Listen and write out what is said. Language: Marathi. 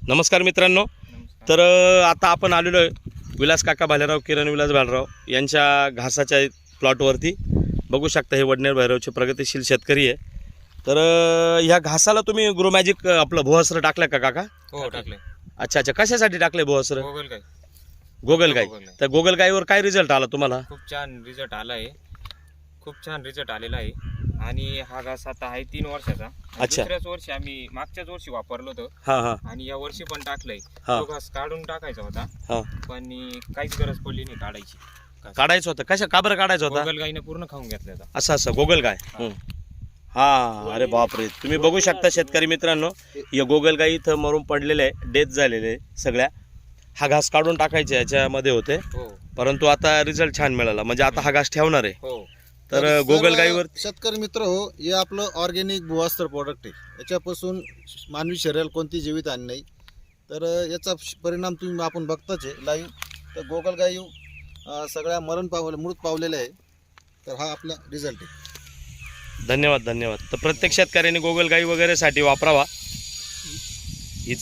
नमस्कार मित्रांनो. तर आता आपण आलेलो आहे विलास काका भालेराव किरण विलास भालेराव यांच्या घासाच्या प्लॉटवरती. बघू शकता हे वडनेर भैरवचे प्रगतिशील शेतकरी आहे. तर ह्या घासाला तुम्ही ग्रो मॅजिक आपलं भुवासर टाकलं का काका? हो टाकले. अच्छा अच्छा, कशासाठी टाकले भुवासर? गोगलगाई. गोगलगाई. तर गोगलगाईवर काय रिझल्ट आला तुम्हाला? खूप छान रिझल्ट आला आहे. खूप छान रिझल्ट आलेला आहे. आणि हा घास आता आहे 3 वर्षाचा. अच्छा. दुसऱ्याच वर्षी आम्ही मागच्याच वर्षी वापरलो होतो हां हां आणि या वर्षी पण टाकलंय. हा. तो घास काढून टाकायचा होता हां, पण काहीच गरज पडली नाही काढायची. काढायचं होतं. का बरं काढायचं होता? गोगलगाईने पूर्ण खाऊन घेतला होता. असं असं गोगलगाय. हा, अरे बापरे, तुम्ही बघू शकता शेतकरी मित्रांनो, या गोगलगाई इथं मरून पडलेले आहे, डेथ झालेले आहे सगळ्या. हा घास काढून टाकायचे याच्यामध्ये होते, हो परंतु आता रिझल्ट छान मिळाला. म्हणजे आता हा घास ठेवणार आहे. हो. तर गोगलगाईवर शेतकरी मित्र हो, हे आपलं ऑर्गॅनिक भुवास्त्र प्रोडक्ट आहे. याच्यापासून मानवी शरीराला कोणती जीवितहानी नाही. तर याचा परिणाम तुम्ही आपण बघताच आहे लाईव्ह. तर गोगलगाई सगळ्या मृत पावलेल्या आहे. तर हा आपला रिझल्ट आहे. धन्यवाद धन्यवाद. तर प्रत्येक शेतकऱ्याने गोगलगाई वगैरेसाठी वापरावा.